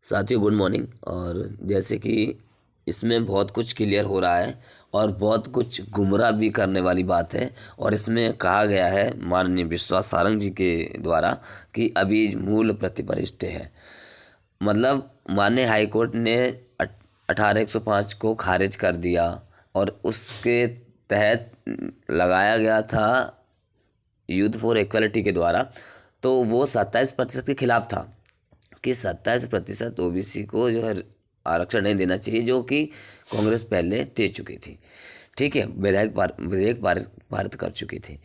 साथियों good morning. और जैसे कि इसमें बहुत कुछ क्लियर हो रहा है और बहुत कुछ गुमराह भी करने वाली बात है। और इसमें कहा गया है माननीय विश्वास सारंग जी के द्वारा कि अभी मूल प्रतिपरिष्ठ है। मतलब माननीय हाईकोर्ट ने 18/105 को खारिज कर दिया और उसके तहत लगाया गया था यूथ फॉर इक्वलिटी के द्वारा, तो वो 27% के खिलाफ था कि 27% ओबीसी को जो है आरक्षण नहीं देना चाहिए, जो कि कांग्रेस पहले दे चुकी थी। ठीक है, विधेयक पारित कर चुकी थी।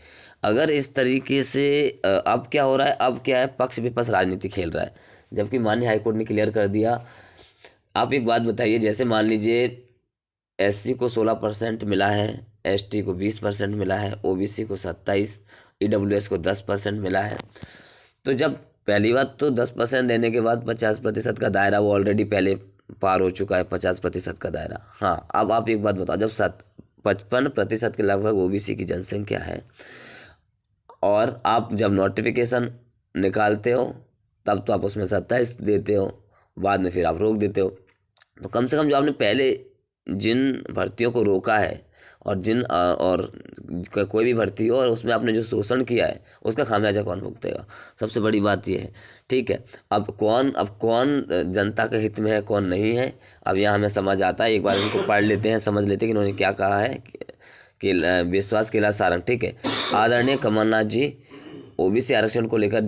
अगर इस तरीके से अब क्या हो रहा है, अब क्या है, पक्ष विपक्ष राजनीति खेल रहा है, जबकि माननीय हाईकोर्ट ने क्लियर कर दिया। आप एक बात बताइए, जैसे मान लीजिए एससी को 16% मिला है, एसटी को 20% मिला है, ओबीसी को 27, ईडब्ल्यूएस को 10% मिला है। तो जब पहली बात तो 10% देने के बाद 50% का दायरा वो ऑलरेडी पहले पार हो चुका है, 50% का दायरा। हाँ, अब आप एक बात बताओ, जब 55% के लगभग ओबीसी की जनसंख्या है और आप जब नोटिफिकेशन निकालते हो तब तो आप उसमें 27 देते हो, बाद में फिर आप रोक देते हो। तो कम से कम जो आपने पहले जिन भर्तियों को रोका है और कोई भी भर्ती हो और उसमें आपने जो शोषण किया है उसका खामियाजा कौन भुगतेगा? सबसे बड़ी बात ये है। ठीक है, अब कौन जनता के हित में है, कौन नहीं है, अब यहाँ हमें समझ आता है। एक बार इनको पढ़ लेते हैं, समझ लेते हैं कि इन्होंने क्या कहा है कि विश्वास कैलाश सारंग। ठीक है, आदरणीय कमलनाथ जी, ओबीसी आरक्षण को लेकर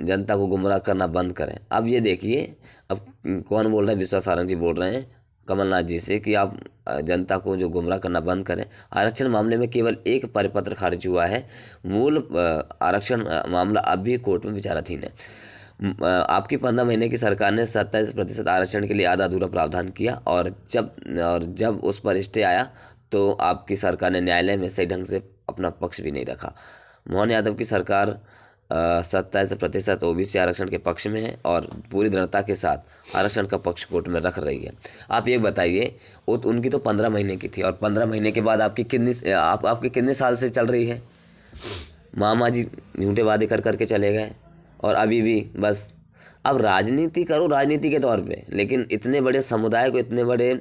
जनता को गुमराह करना बंद करें। अब ये देखिए, अब कौन बोल रहा है? विश्वास सारंग जी बोल रहे हैं कमलनाथ जी से कि आप जनता को जो गुमराह करना बंद करें। आरक्षण मामले में केवल एक परिपत्र खारिज हुआ है, मूल आरक्षण मामला अब भी कोर्ट में विचाराधीन है। आपकी 15 महीने की सरकार ने 27% आरक्षण के लिए आधा अधूरा प्रावधान किया और जब उस पर स्टे आया तो आपकी सरकार ने न्यायालय में सही ढंग से अपना पक्ष भी नहीं रखा। मोहन यादव की सरकार 27% ओबीसी आरक्षण के पक्ष में है और पूरी दृढ़ता के साथ आरक्षण का पक्ष कोर्ट में रख रही है। आप ये बताइए, उनकी तो 15 महीने की थी और 15 महीने के बाद आपकी कितने साल से चल रही है? मामा जी झूठे वादे कर करके चले गए और अभी भी बस अब राजनीति करो राजनीति के तौर पे, लेकिन इतने बड़े समुदाय को, इतने बड़े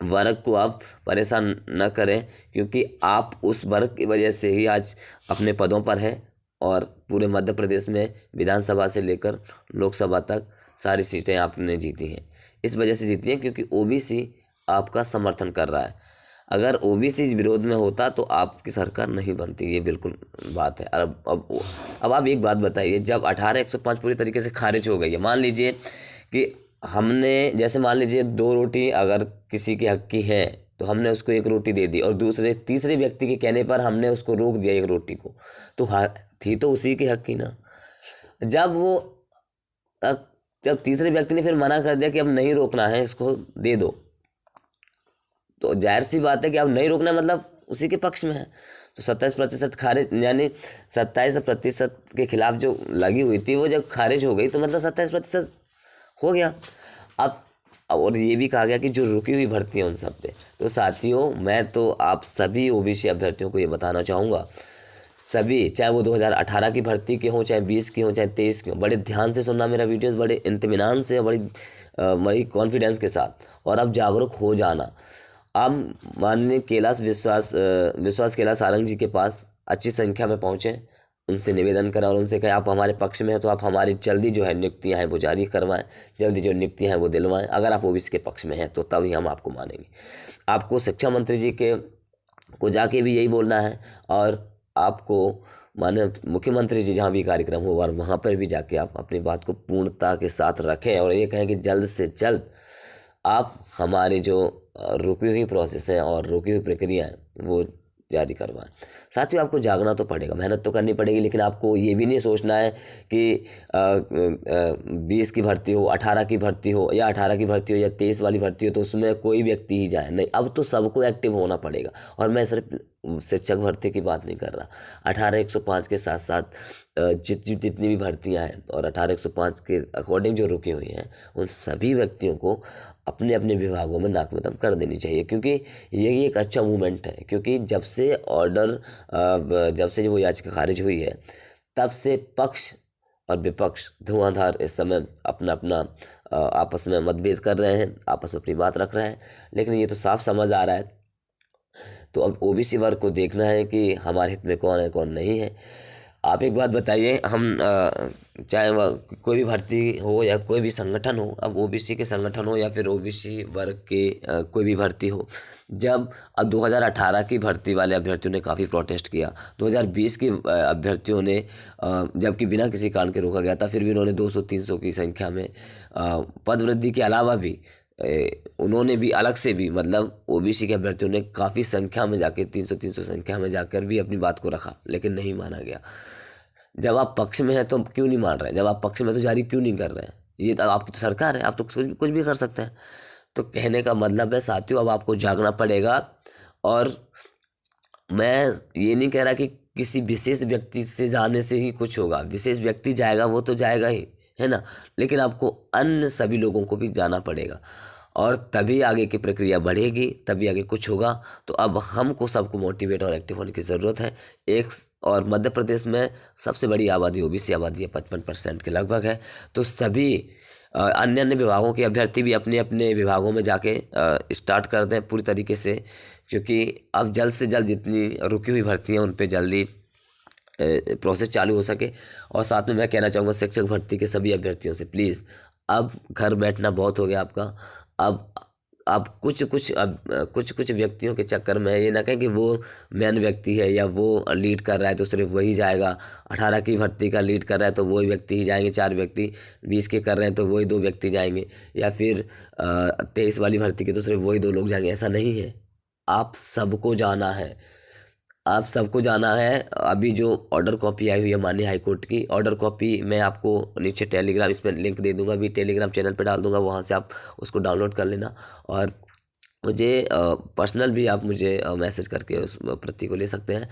वर्ग को आप परेशान न करें, क्योंकि आप उस वर्ग की वजह से ही आज अपने पदों पर हैं और पूरे मध्य प्रदेश में विधानसभा से लेकर लोकसभा तक सारी सीटें आपने जीती हैं। इस वजह से जीती हैं क्योंकि ओबीसी आपका समर्थन कर रहा है। अगर ओबीसी विरोध में होता तो आपकी सरकार नहीं बनती, ये बिल्कुल बात है। अब आप एक बात बताइए, जब 18/105 पूरी तरीके से खारिज हो गई है, मान लीजिए कि हमने, जैसे मान लीजिए 2 रोटी अगर किसी के हक की है तो हमने उसको 1 रोटी दे दी और तीसरे व्यक्ति के कहने पर हमने उसको रोक दिया 1 रोटी को, तो थी तो उसी के हक की ना। जब वो अ, जब तीसरे व्यक्ति ने फिर मना कर दिया कि अब नहीं रोकना है, इसको दे दो, तो जाहिर सी बात है कि अब नहीं रोकना मतलब उसी के पक्ष में है। तो 27% खारिज, यानी 27% के खिलाफ जो लगी हुई थी वो जब खारिज हो गई तो मतलब 27% हो गया। अब और ये भी कहा गया कि जो रुकी हुई भर्ती है उन सब पे। तो साथियों, मैं तो आप सभी ओबीसी अभ्यर्थियों को ये बताना चाहूँगा, सभी, चाहे वो 2018 की भर्ती के हों, चाहे 20 की हों, चाहे 23 की हों, बड़े ध्यान से सुनना मेरा वीडियोस, बड़े इत्मीनान से, बड़ी कॉन्फिडेंस के साथ, और अब जागरूक हो जाना। आप माननीय विश्वास कैलाश सारंग जी के पास अच्छी संख्या में पहुँचें, उनसे निवेदन करें और उनसे कहें आप हमारे पक्ष में हैं तो आप हमारी जल्दी जो है नियुक्तियाँ हैं वो जारी करवाएं, जल्दी जो नियुक्तियाँ हैं वो दिलवाएं। अगर आप ओबीसी के पक्ष में हैं तो तभी हम आपको मानेंगे। आपको शिक्षा मंत्री जी को जाके भी यही बोलना है और आपको माननीय मुख्यमंत्री जी जहाँ भी कार्यक्रम हो और वहाँ पर भी जाके आप अपनी बात को पूर्णता के साथ रखें और ये कहें कि जल्द से जल्द आप हमारी जो रुकी हुई प्रोसेस है और रुकी हुई प्रक्रिया है वो जारी करवाएं। साथियों, आपको जागना तो पड़ेगा, मेहनत तो करनी पड़ेगी, लेकिन आपको ये भी नहीं सोचना है कि 20 की भर्ती हो, 18 की भर्ती हो, या 18 की भर्ती हो या 23 वाली भर्ती हो तो उसमें कोई व्यक्ति ही जाए। नहीं, अब तो सबको एक्टिव होना पड़ेगा। और मैं सिर्फ शिक्षक भर्ती की बात नहीं कर रहा, 18/105 के साथ साथ जितनी भी भर्तियां हैं और 18/105 के अकॉर्डिंग जो रुकी हुई हैं उन सभी व्यक्तियों को अपने अपने विभागों में नाक में दम कर देनी चाहिए, क्योंकि ये एक अच्छा मूवमेंट है। क्योंकि जब से वो याचिका खारिज हुई है तब से पक्ष और विपक्ष धुआंधार इस समय अपना अपना आपस में मतभेद कर रहे हैं, आपस में अपनी बात रख रहे हैं, लेकिन ये तो साफ समझ आ रहा है। तो अब ओबीसी वर्ग को देखना है कि हमारे हित में कौन है कौन नहीं है। आप एक बात बताइए, हम चाहे वह कोई भी भर्ती हो या कोई भी संगठन हो, अब ओबीसी के संगठन हो या फिर ओबीसी वर्ग के कोई भी भर्ती हो, जब अब 2018 की भर्ती वाले अभ्यर्थियों ने काफ़ी प्रोटेस्ट किया, 2020 के अभ्यर्थियों ने जबकि बिना किसी कारण के रोका गया था, फिर भी उन्होंने 200-300 की संख्या में पद वृद्धि के अलावा भी उन्होंने भी अलग से भी, मतलब ओबीसी के अभ्यर्थियों ने काफ़ी संख्या में जाके 300 संख्या में जाकर भी अपनी बात को रखा, लेकिन नहीं माना गया। जब आप पक्ष में हैं तो क्यों नहीं मान रहे हैं? जब आप पक्ष में तो जारी क्यों नहीं कर रहे हैं? ये तो आपकी तो सरकार है, आप तो कुछ भी कर सकते हैं। तो कहने का मतलब है साथियों, अब आपको जागना पड़ेगा। और मैं ये नहीं कह रहा कि किसी विशेष व्यक्ति से जाने से ही कुछ होगा, विशेष व्यक्ति जाएगा वो तो जाएगा ही, है ना, लेकिन आपको अन्य सभी लोगों को भी जाना पड़ेगा, और तभी आगे की प्रक्रिया बढ़ेगी, तभी आगे कुछ होगा। तो अब हमको सबको मोटिवेट और एक्टिव होने की ज़रूरत है। और मध्य प्रदेश में सबसे बड़ी आबादी ओबीसी आबादी है, 55% के लगभग है। तो सभी अन्य अन्य विभागों के अभ्यर्थी भी अपने अपने विभागों में जाके स्टार्ट कर दें पूरी तरीके से, क्योंकि अब जल्द से जल्द जितनी रुकी हुई भर्ती हैं उन पे जल्दी प्रोसेस चालू हो सके। और साथ में मैं कहना चाहूँगा शिक्षक भर्ती के सभी अभ्यर्थियों से, प्लीज़ अब घर बैठना बहुत हो गया आपका। अब कुछ व्यक्तियों के चक्कर में ये ना कहें कि वो मेन व्यक्ति है या वो लीड कर रहा है तो सिर्फ वही जाएगा। 18 की भर्ती का लीड कर रहा है तो वही व्यक्ति ही जाएंगे, 4 व्यक्ति। 20 के कर रहे हैं तो वही 2 व्यक्ति जाएंगे, या फिर 23 वाली भर्ती के तो सिर्फ वही 2 लोग जाएंगे। ऐसा नहीं है, आप सबको जाना है, आप सबको जाना है। अभी जो ऑर्डर कॉपी आई हुई है माननीय हाईकोर्ट की, ऑर्डर कॉपी मैं आपको नीचे टेलीग्राम इसमें लिंक दे दूंगा, अभी टेलीग्राम चैनल पे डाल दूंगा, वहाँ से आप उसको डाउनलोड कर लेना। और मुझे पर्सनल भी आप मुझे मैसेज करके उस प्रति को ले सकते हैं।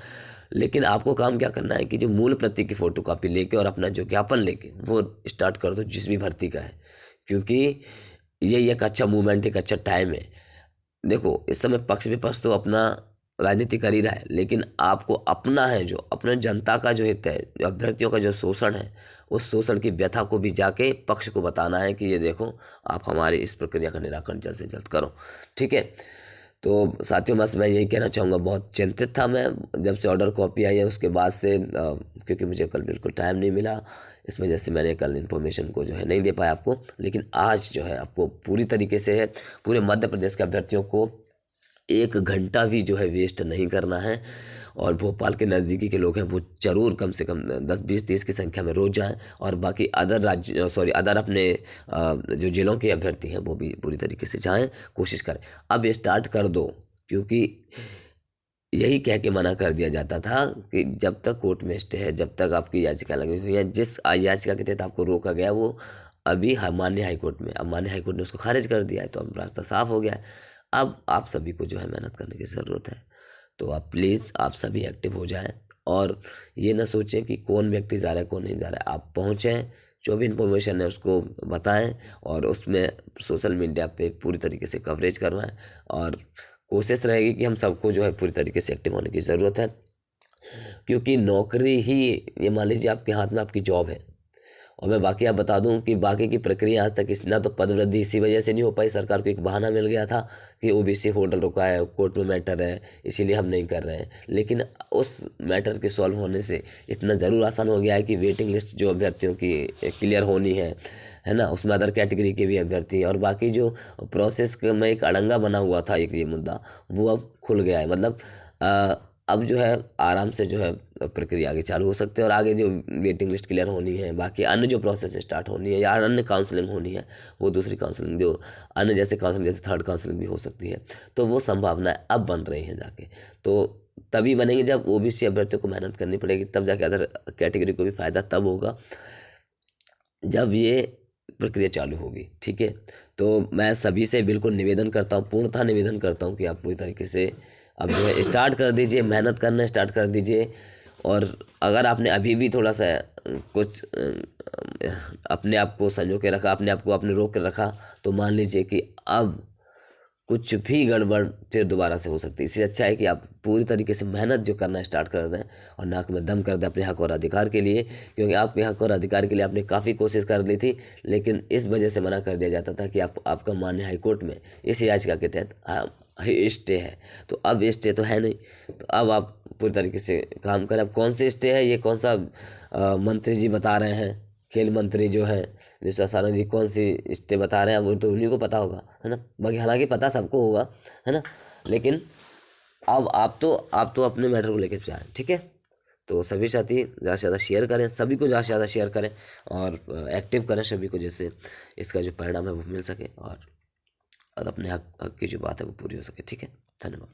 लेकिन आपको काम क्या करना है कि जो मूल प्रति की फ़ोटो कापी लेके और अपना जो ज्ञापन लेके वो स्टार्ट कर दो जिस भी भर्ती का है, क्योंकि ये एक अच्छा मूवमेंट, एक अच्छा टाइम है। देखो इस समय पक्ष विपक्ष तो अपना राजनीति कर ही रहा है, लेकिन आपको अपना है जो अपने जनता का जो हित है, जो अभ्यर्थियों का जो शोषण है, उस शोषण की व्यथा को भी जाके पक्ष को बताना है कि ये देखो आप हमारी इस प्रक्रिया का निराकरण जल्द से जल्द करो, ठीक है। तो साथियों बस मैं यही कहना चाहूँगा, बहुत चिंतित था मैं जब से ऑर्डर कॉपी आई है उसके बाद से, क्योंकि मुझे कल बिल्कुल टाइम नहीं मिला, इस वजह से मैंने कल इन्फॉर्मेशन को जो है नहीं दे पाया आपको। लेकिन आज जो है आपको पूरी तरीके से है, पूरे मध्य प्रदेश के अभ्यर्थियों को 1 घंटा भी जो है वेस्ट नहीं करना है। और भोपाल के नज़दीकी के लोग हैं वो ज़रूर कम से कम 10-20-30 की संख्या में रोज़ जाएं, और बाकी अदर अपने जो जिलों के अभ्यर्थी हैं वो भी पूरी तरीके से जाएं, कोशिश करें। अब स्टार्ट कर दो, क्योंकि यही कह के मना कर दिया जाता था कि जब तक कोर्ट में स्टे है, जब तक आपकी याचिका लगी हुई है, जिस याचिका के तहत आपको रोका गया वो अभी माननीय हाईकोर्ट में, अब माननीय हाईकोर्ट ने उसको खारिज कर दिया है, तो अब रास्ता साफ हो गया है। अब आप सभी को जो है मेहनत करने की ज़रूरत है। तो आप प्लीज़ आप सभी एक्टिव हो जाएं, और ये ना सोचें कि कौन व्यक्ति जा रहा है कौन नहीं जा रहा है। आप पहुँचें, जो भी इन्फॉर्मेशन है उसको बताएं, और उसमें सोशल मीडिया पे पूरी तरीके से कवरेज करवाएं। और कोशिश रहेगी कि हम सबको जो है पूरी तरीके से एक्टिव होने की ज़रूरत है, क्योंकि नौकरी ही, ये मान लीजिए आपके हाथ में आपकी जॉब है। और मैं बाकी आप बता दूं कि बाकी की प्रक्रिया आज तक ना तो पद वृद्धि इसी वजह से नहीं हो पाई, सरकार को एक बहाना मिल गया था कि ओबीसी होल्डर रुका है, कोर्ट में मैटर है, इसीलिए हम नहीं कर रहे हैं। लेकिन उस मैटर के सॉल्व होने से इतना ज़रूर आसान हो गया है कि वेटिंग लिस्ट जो अभ्यर्थियों की क्लियर होनी है ना, उसमें अदर कैटेगरी के भी अभ्यर्थी हैं, और बाकी जो प्रोसेस में एक अड़ंगा बना हुआ था एक ये मुद्दा, वो अब खुल गया है। मतलब अब जो है आराम से जो है प्रक्रिया आगे चालू हो सकते हैं, और आगे जो वेटिंग लिस्ट क्लियर होनी है, बाकी अन्य जो प्रोसेस स्टार्ट होनी है या अन्य काउंसलिंग होनी है, वो दूसरी काउंसलिंग जो अन्य जैसे काउंसलिंग जैसे थर्ड काउंसलिंग भी हो सकती है, तो वो संभावनाएं अब बन रही हैं जाके। तो तभी बनेंगे जब ओबीसी अभ्यर्थियों को मेहनत करनी पड़ेगी, तब जाके अदर कैटेगरी को भी फ़ायदा तब होगा जब ये प्रक्रिया चालू होगी, ठीक है। तो मैं सभी से बिल्कुल निवेदन करता हूँ, पूर्णतः निवेदन करता हूँ कि आप पूरी तरीके से अब जो है स्टार्ट कर दीजिए, मेहनत करना स्टार्ट कर दीजिए। और अगर आपने अभी भी थोड़ा सा कुछ अपने आप को संजो के रखा, अपने आप को आपने रोक कर रखा, तो मान लीजिए कि अब कुछ भी गड़बड़ फिर दोबारा से हो सकती है। इससे अच्छा है कि आप पूरी तरीके से मेहनत जो करना स्टार्ट कर दें और नाक में दम कर दें अपने हक और अधिकार के लिए, क्योंकि आपके हक और अधिकार के लिए आपने काफ़ी कोशिश कर ली थी, लेकिन इस वजह से मना कर दिया जाता था कि आपका माननीय हाईकोर्ट में इस याचिका के तहत स्टे है। तो अब स्टे तो है नहीं, तो अब आप पूरी तरीके से काम करें। अब कौन से स्टे है, ये कौन सा मंत्री जी बता रहे हैं, खेल मंत्री जो है विश्वास सारंग जी, कौन सी स्टे बता रहे हैं, वो तो उन्हीं को पता होगा, है ना। बाकी हालांकि पता सबको होगा, है ना, लेकिन अब आप तो अपने मैटर को लेकर जाएं, ठीक है। तो सभी साथी ज़्यादा से ज़्यादा शेयर करें, सभी को ज़्यादा से ज़्यादा शेयर करें और एक्टिव करें सभी को, जिससे इसका जो परिणाम है वो मिल सके और अपने हक की जो बात है वो पूरी हो सके, ठीक है। धन्यवाद।